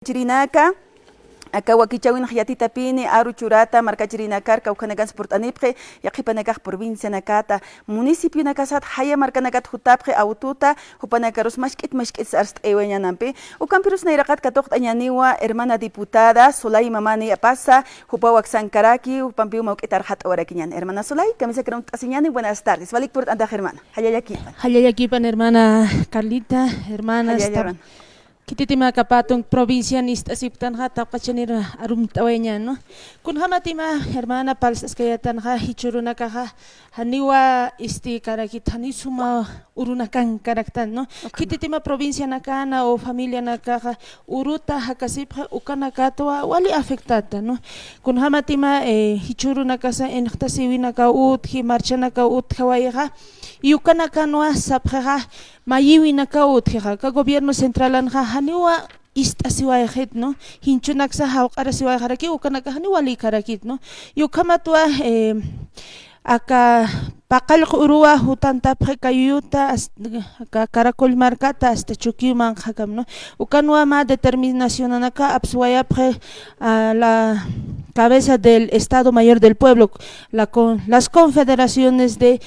Chirinaka, acá wakichawin hayatita pini, aru churata, marca chirinacar, caucanagan sportanipre, yakipanacaj provincia nakata, municipio nakasat, haya marca nakat jutapre, aututa, hupanacaros mashkit arst eweñanampi, ucampirus nairakat katok añaniwa, hermana diputada, Solay mamani apasa, hupawak sankaraki, upampiu mauketar hat orakiñan. Hermana Solay, camisa que asiñani, buenas tardes. Valik por anda hermana. Hayayakipan. Hayayakipan, hermana Carlita, hermanas. Kititima kapatong provincia nista siptan ha tapachanir arum tawenya no kun hamatima hermana palsas kayatan ha hichuruna kaha haniwa karakit hanisuma urunakan karaktan no kititima provincia nakana o familia nakaha uruta hakasipha ukana katwa wali afectata no kun hamatima hichuruna kasa enhtasiwina ka ut hi marchana ka ut hawaiha yukana kanwa sapha mayiwi nakautja ka gobierno central anja haniwa istasiwayjet no hinchunaksa hawqara siwayjaraki ukanaka haniwali karakit no yukamatwa aka paqalq uruwa hutanta prekayuta ka Caracol marcata hasta Chuquiman hakam no ukanwa ma determinación anaka apswaya la cabeza del Estado Mayor del Pueblo las confederaciones de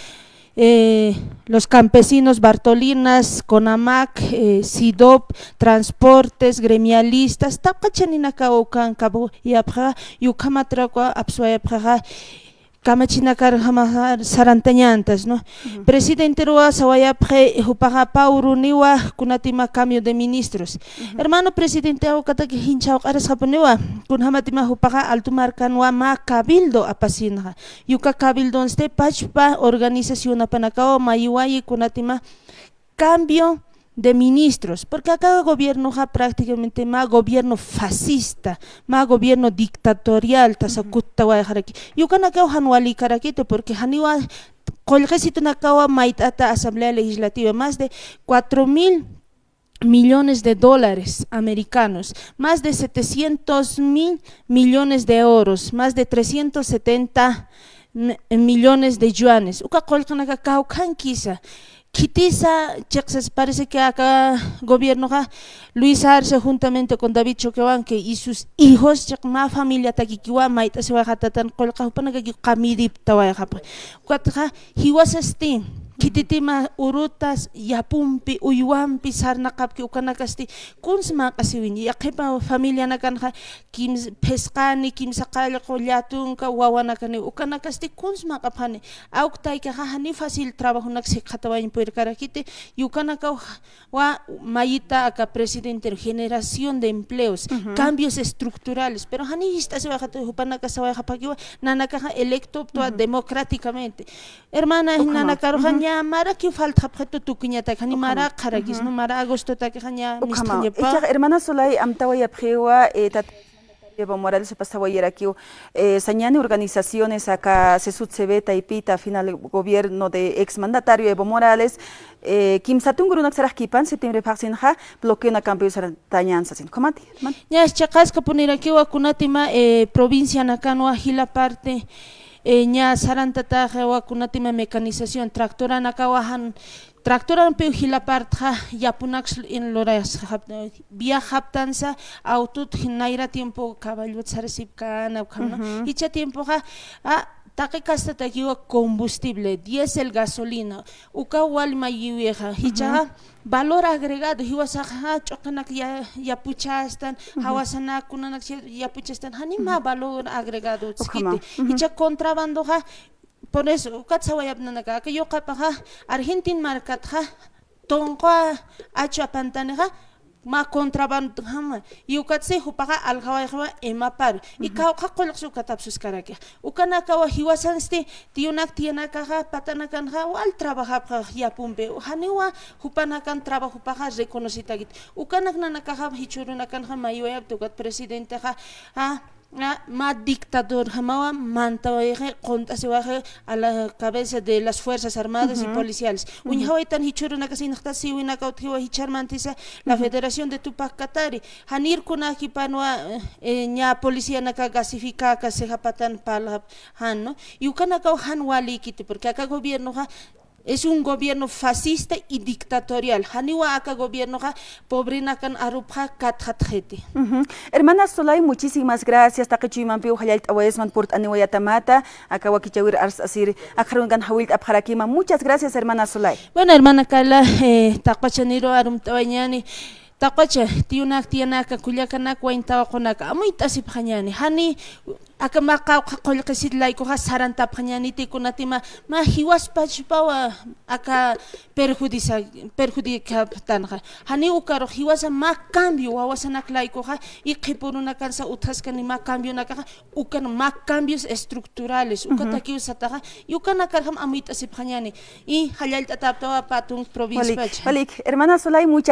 los campesinos Bartolinas, CONAMAC, SIDOP, transportes, gremialistas, tapachanina kaukan kabu yapra yukamatrakwa apsuayapra kamachinakar hamahar sarantañantas no presidente roa sawayapre hupaha pauruniwa kunatima cambio de ministros hermano presidente awkata que hinchao aras japoniwa kun hamatima hupaha altumarkanwa ma cabildo apasinha yuka cabildo este pachpa organización apanakao mayuayi kunatima cambio de ministros, porque acá el gobierno ha prácticamente más gobierno fascista, más gobierno dictatorial, tasakutta wa haraki. Yo can acá hanuali karakite porque haniwa colgesito nakawa maitata asamblea legislativa más de 4.000 millones de dólares americanos, más de 700.000 millones de euros, más de 370 millones de yuanes. Uka colkanaka kaukan kisa. Kitisa, parece que acá gobierno Luis Arce juntamente con David Choquehuanque y sus hijos, ma familia takikiwa maita se va hatatan kolka hupanaga kamidip tawayapa. Cuatro hiwasasti kititima urutas yapumpi uyuampi sarnaqapki ukanakasti kunsma qasiwini yaqipa familia nakanja kim pescani kim saqali qollatunka wawanakani ukanakasti kunsma qaphani auktayka hani fácil trabajo naksiqatawain puerkarakite yukanaka wa mayita aka presidente generación de empleos cambios estructurales pero hani se va hupanaka sawa hapakiwa nanaka electo democráticamente hermana nanaka mara que falta preto tu kuñata kani mara karagis no mara agosto ta kanya mistinyepa hermana Solay amtawaya prewa Evo Morales se pasaba ayer aquí, sañani organizaciones acá se sucede y pita final gobierno de exmandatario Evo Morales, Kim Satung Runak Sarakipan, septiembre pasinja, bloqueo na cambio tañanza sin comati. Ya es chacasca poner aquí wa kunatima provincia nakano hila parte ña sarantata wa kunatima mecanización tractora nakawahan tractoran peu hilapartja yapunax en loras via haptanza autut hinaira tiempo caballo sarsipkana ukhamna hicha tiempo taqi kasta takiwa combustible diésel gasolina uka walma yiweja hicha valor agregado hiwasaja chokanak ya puchastan hawasana kunanak ya puchastan hanima valor agregado tskiti hicha contrabando por eso katsawayapnanaka que yo kapaja Argentina markatja tonqa achapantanaja ma contrabando hama yukatse hupaga alghawaywa emapar y kauqa qolqsu katapsus karake ukanaka wa hiwasanste tiunak tianaka patanakanja wal trabaja yapumbe haniwa hupanakan trabajo paga reconocitagit ukanak nanaka hichurunakan mayuya tukat presidente ma dictador hamawa mantawaje contasewaje a la cabeza de las fuerzas armadas y policiales unhawaitan hichuruna kasinqta siwina kauthiwa hicharmantisa la Federación de Tupac Katari hanir kunaki panwa ña policía naka gasifica ka se japatan pala han no yukana ka han wali kiti porque acá gobierno es un gobierno fascista y dictatorial. Haniwa aka gobierno ha pobrina kan arupha kathatjeti. Hermana Solay, muchísimas gracias. Taqichuymanpiu hallayt awayesman purt aniwayatamata. Acá wakichawir asir akharungan hawilt apharakima. Muchas gracias, hermana Solay. Bueno, hermana Carla, taqpachaniro arumtawañani. Taqpacha, tiyanaka kullakanak waintawakunaka amuyta asiphañani. Hani akamaka qollqisit laykuqa sarantaphañani tikunatima ma hiwaspachpawa aka perjudicaptanqa. Hani ukaro hiwasa ma cambio wawasanak laykuqa y qhipuruna kansa uthaskani ma cambio nakaqa ukan ma cambios estructurales ukatakiu sataqa y ukanakarham amuyta asiphañani y hallaltataptawa patun provincia. Vale, hermana Solay, muchas